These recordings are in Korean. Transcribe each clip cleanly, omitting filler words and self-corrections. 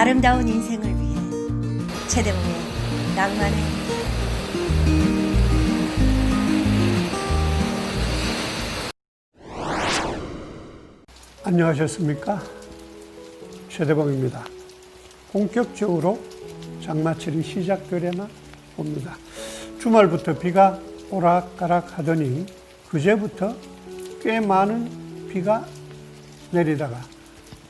아름다운 인생을 위해 최대봉의 낭만의 안녕하셨습니까? 최대봉입니다. 본격적으로 장마철이 시작되려나 봅니다. 주말부터 비가 오락가락 하더니 그제부터 꽤 많은 비가 내리다가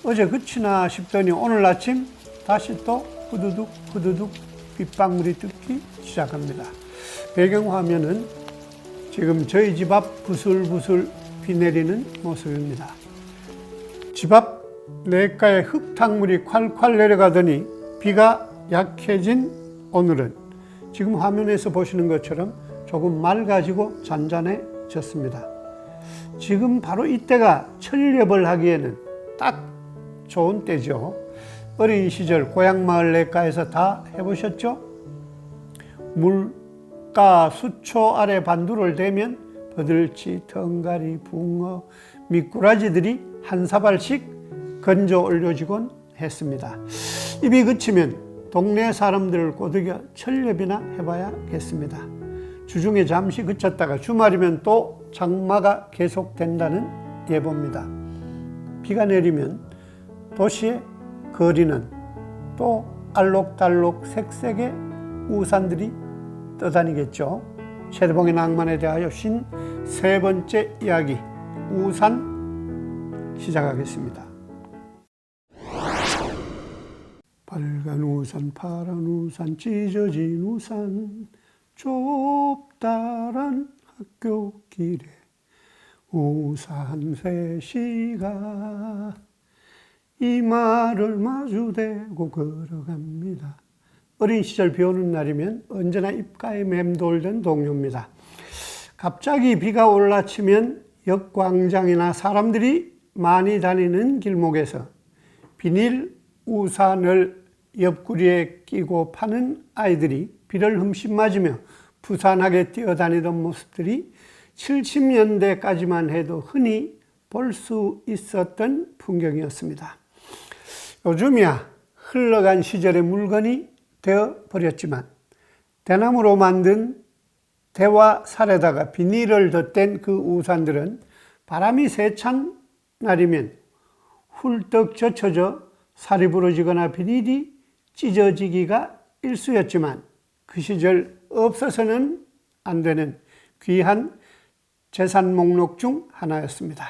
어제 그치나 싶더니 오늘 아침 다시 또 후두둑 빗방울이 뜯기 시작합니다. 배경화면은 지금 저희 집 앞 부슬부슬 비 내리는 모습입니다. 집 앞 냇가에 흙탕물이 콸콸 내려가더니 비가 약해진 오늘은 지금 화면에서 보시는 것처럼 조금 맑아지고 잔잔해졌습니다. 지금 바로 이때가 철렵을 하기에는 딱 좋은 때죠. 어린 시절 고향마을 냇가에서 다 해보셨죠? 물가 수초 아래 반두를 대면 버들치, 덩가리, 붕어, 미꾸라지들이 한 사발씩 건져 올려지곤 했습니다. 입이 그치면 동네 사람들을 꼬드겨 철렵이나 해봐야겠습니다. 주중에 잠시 그쳤다가 주말이면 또 장마가 계속된다는 예보입니다. 비가 내리면 도시의 거리는 또 알록달록 색색의 우산들이 떠다니겠죠. 최대봉의 낭만에 대하여 53번째 이야기 우산 시작하겠습니다. 빨간 우산, 파란 우산, 찢어진 우산, 좁다란 학교 길에 우산 셋이가 이마를 마주대고 걸어갑니다. 어린 시절 비 오는 날이면 언제나 입가에 맴돌던 동요입니다. 갑자기 비가 올라치면 역광장이나 사람들이 많이 다니는 길목에서 비닐 우산을 옆구리에 끼고 파는 아이들이 비를 흠씬 맞으며 부산하게 뛰어다니던 모습들이 70년대까지만 해도 흔히 볼 수 있었던 풍경이었습니다. 요즘이야 흘러간 시절의 물건이 되어버렸지만 대나무로 만든 대와 살에다가 비닐을 덧댄 그 우산들은 바람이 세찬 날이면 훌떡 젖혀져 살이 부러지거나 비닐이 찢어지기가 일쑤였지만 그 시절 없어서는 안 되는 귀한 재산 목록 중 하나였습니다.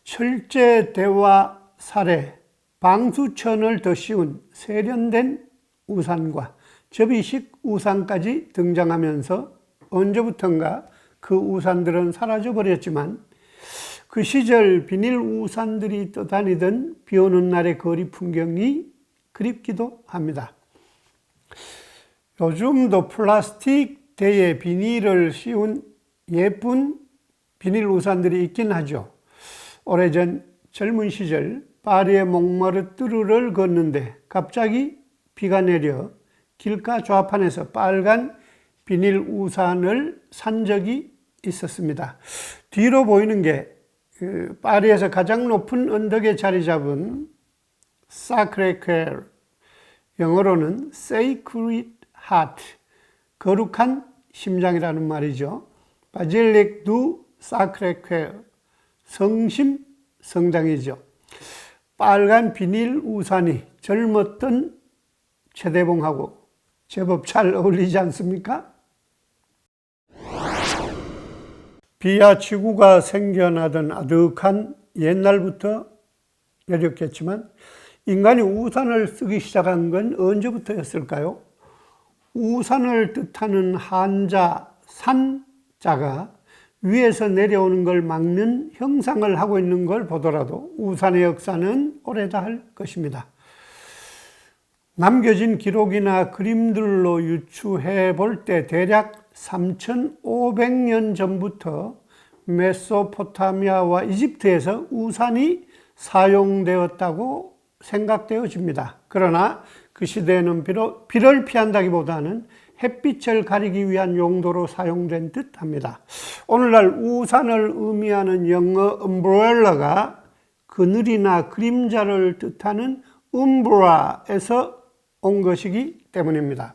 철제 대와 살에 방수천을 더 씌운 세련된 우산과 접이식 우산까지 등장하면서 언제부턴가 그 우산들은 사라져버렸지만 그 시절 비닐 우산들이 떠다니던 비 오는 날의 거리 풍경이 그립기도 합니다. 요즘도 플라스틱 대에 비닐을 씌운 예쁜 비닐 우산들이 있긴 하죠. 오래전 젊은 시절 파리의 몽마르트르를 걷는데 갑자기 비가 내려 길가 좌판에서 빨간 비닐 우산을 산 적이 있었습니다. 뒤로 보이는 게 파리에서 가장 높은 언덕에 자리 잡은 사크레퀘르, 영어로는 Sacred Heart, 거룩한 심장이라는 말이죠. 바질릭 두 사크레퀘르, 성심 성당이죠. 빨간 비닐 우산이 젊었던 최대봉하고 제법 잘 어울리지 않습니까? 비야 지구가 생겨나던 아득한 옛날부터 내렸겠지만 인간이 우산을 쓰기 시작한 건 언제부터였을까요? 우산을 뜻하는 한자 산자가 위에서 내려오는 걸 막는 형상을 하고 있는 걸 보더라도 우산의 역사는 오래다 할 것입니다. 남겨진 기록이나 그림들로 유추해 볼 때 대략 3,500년 전부터 메소포타미아와 이집트에서 우산이 사용되었다고 생각되어집니다. 그러나 그 시대에는 비록 비를 피한다기보다는 햇빛을 가리기 위한 용도로 사용된 듯 합니다. 오늘날 우산을 의미하는 영어 umbrella가 그늘이나 그림자를 뜻하는 umbra에서 온 것이기 때문입니다.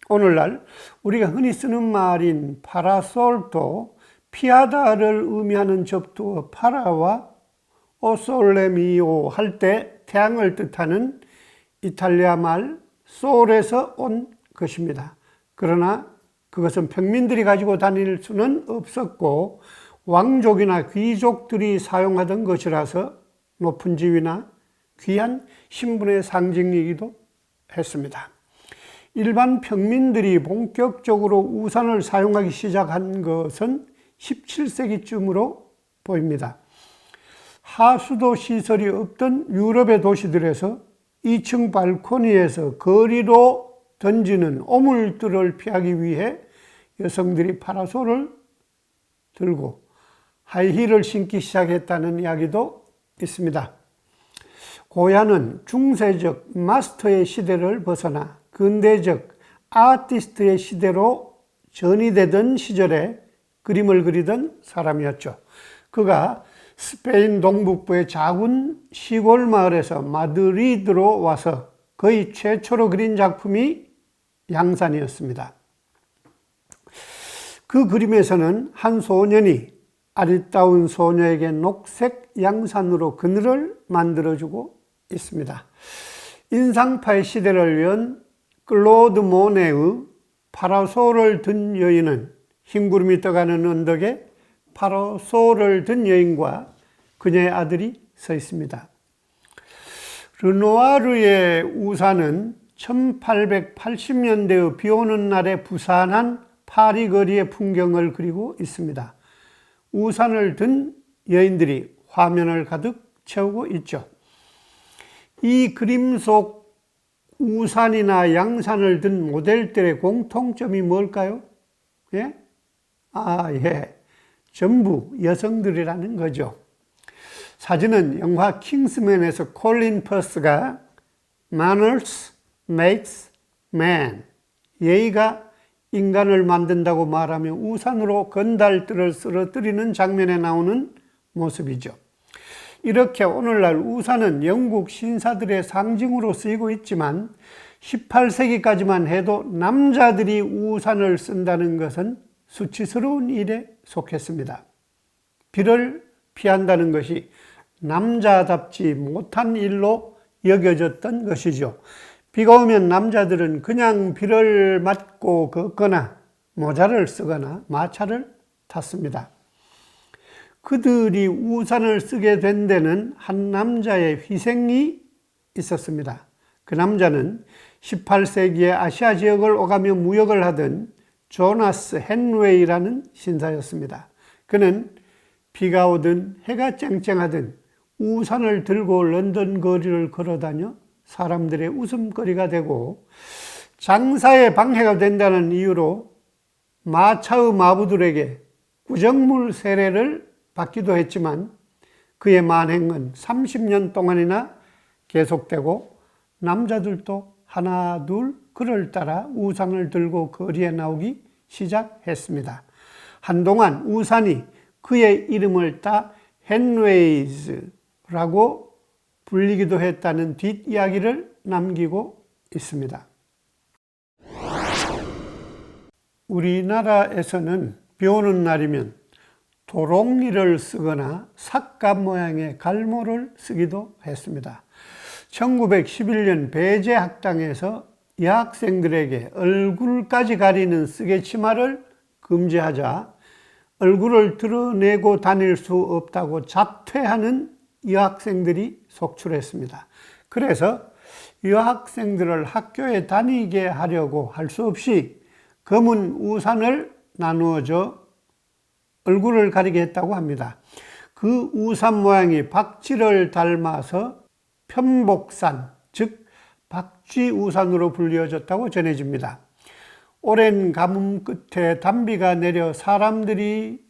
오늘날 우리가 흔히 쓰는 말인 파라솔도 피하다를 의미하는 접두어 파라와 오솔레미오 할 때 태양을 뜻하는 이탈리아 말 솔에서 온 것입니다. 그러나 그것은 평민들이 가지고 다닐 수는 없었고 왕족이나 귀족들이 사용하던 것이라서 높은 지위나 귀한 신분의 상징이기도 했습니다. 일반 평민들이 본격적으로 우산을 사용하기 시작한 것은 17세기쯤으로 보입니다. 하수도 시설이 없던 유럽의 도시들에서 2층 발코니에서 거리로 던지는 오물들을 피하기 위해 여성들이 파라솔을 들고 하이힐을 신기 시작했다는 이야기도 있습니다. 고야는 중세적 마스터의 시대를 벗어나 근대적 아티스트의 시대로 전이되던 시절에 그림을 그리던 사람이었죠. 그가 스페인 동북부의 작은 시골 마을에서 마드리드로 와서 거의 최초로 그린 작품이 양산이었습니다. 그 그림에서는 한 소년이 아리따운 소녀에게 녹색 양산으로 그늘을 만들어주고 있습니다. 인상파의 시대를 연 클로드 모네의 파라솔을 든 여인은 흰 구름이 떠가는 언덕에 파라솔을 든 여인과 그녀의 아들이 서 있습니다. 르누아르의 우산은 1880년대의 비 오는 날에 부산한 파리 거리의 풍경을 그리고 있습니다. 우산을 든 여인들이 화면을 가득 채우고 있죠. 이 그림 속 우산이나 양산을 든 모델들의 공통점이 뭘까요? 예? 전부 여성들이라는 거죠. 사진은 영화 킹스맨에서 콜린 퍼스가 Manners makes man, 예의가 인간을 만든다고 말하며 우산으로 건달들을 쓰러뜨리는 장면에 나오는 모습이죠. 이렇게 오늘날 우산은 영국 신사들의 상징으로 쓰이고 있지만 18세기까지만 해도 남자들이 우산을 쓴다는 것은 수치스러운 일에 속했습니다. 비를 피한다는 것이 남자답지 못한 일로 여겨졌던 것이죠. 비가 오면 남자들은 그냥 비를 맞고 걷거나 모자를 쓰거나 마차를 탔습니다. 그들이 우산을 쓰게 된 데는 한 남자의 희생이 있었습니다. 그 남자는 18세기에 아시아 지역을 오가며 무역을 하던 조나스 헨웨이라는 신사였습니다. 그는 비가 오든 해가 쨍쨍하든 우산을 들고 런던 거리를 걸어다녀 사람들의 웃음거리가 되고 장사에 방해가 된다는 이유로 마차의 마부들에게 구정물 세례를 받기도 했지만 그의 만행은 30년 동안이나 계속되고 남자들도 하나 둘 그를 따라 우산을 들고 거리에 나오기 시작했습니다. 한동안 우산이 그의 이름을 따 헨웨이즈라고 불리기도 했다는 뒷이야기를 남기고 있습니다. 우리나라에서는 비 오는 날이면 도롱이를 쓰거나 삭갑 모양의 갈모를 쓰기도 했습니다. 1911년 배제학당에서 여학생들에게 얼굴까지 가리는 쓰개 치마를 금지하자 얼굴을 드러내고 다닐 수 없다고 자퇴하는 여학생들이 속출했습니다. 그래서 여학생들을 학교에 다니게 하려고 할 수 없이 검은 우산을 나누어줘 얼굴을 가리게 했다고 합니다. 그 우산 모양이 박쥐를 닮아서 편복산, 즉 박쥐우산으로 불리어졌다고 전해집니다. 오랜 가뭄 끝에 단비가 내려 사람들이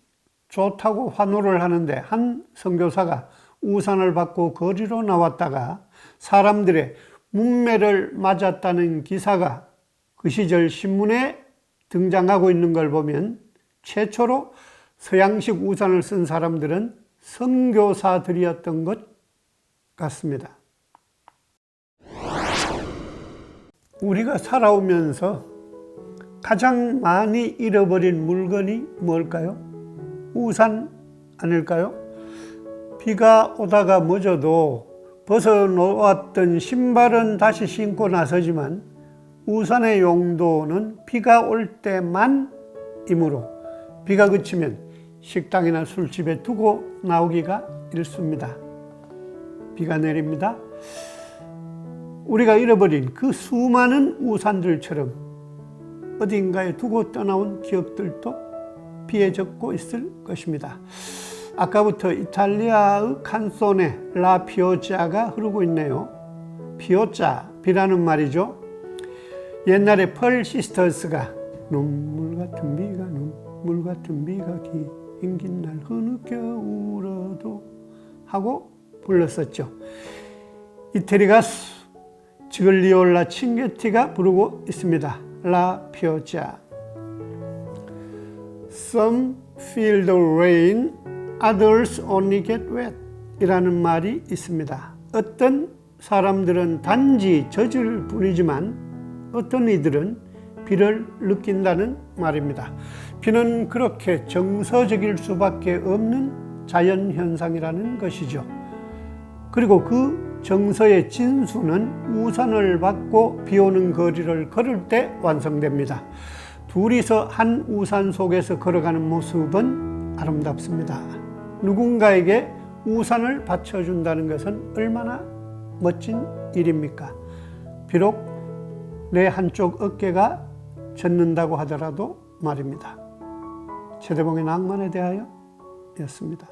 좋다고 환호를 하는데 한 선교사가 우산을 받고 거리로 나왔다가 사람들의 문매를 맞았다는 기사가 그 시절 신문에 등장하고 있는 걸 보면 최초로 서양식 우산을 쓴 사람들은 선교사들이었던 것 같습니다. 우리가 살아오면서 가장 많이 잃어버린 물건이 뭘까요? 우산 아닐까요? 비가 오다가 멎어도 벗어놓았던 신발은 다시 신고 나서지만 우산의 용도는 비가 올 때만이므로 비가 그치면 식당이나 술집에 두고 나오기가 일쑤입니다. 비가 내립니다. 우리가 잃어버린 그 수많은 우산들처럼 어딘가에 두고 떠나온 기억들도 비에 젖고 있을 것입니다. 아까부터 이탈리아의 칸소네 라 피오자가 흐르고 있네요. 피오자, 비라는 말이죠. 옛날에 펄 시스터스가 눈물 같은 비가 긴 날 흐느껴 울어도 하고 불렀었죠. 이태리 가수 지글리올라 칭게티가 부르고 있습니다. 라 피오자. Some feel the rain, others only get wet 이라는 말이 있습니다. 어떤 사람들은 단지 젖을 뿐이지만 어떤 이들은 비를 느낀다는 말입니다. 비는 그렇게 정서적일 수밖에 없는 자연현상이라는 것이죠. 그리고 그 정서의 진수는 우산을 받고 비 오는 거리를 걸을 때 완성됩니다. 둘이서 한 우산 속에서 걸어가는 모습은 아름답습니다. 누군가에게 우산을 받쳐준다는 것은 얼마나 멋진 일입니까? 비록 내 한쪽 어깨가 젖는다고 하더라도 말입니다. 최대봉의 낭만에 대하여 였습니다.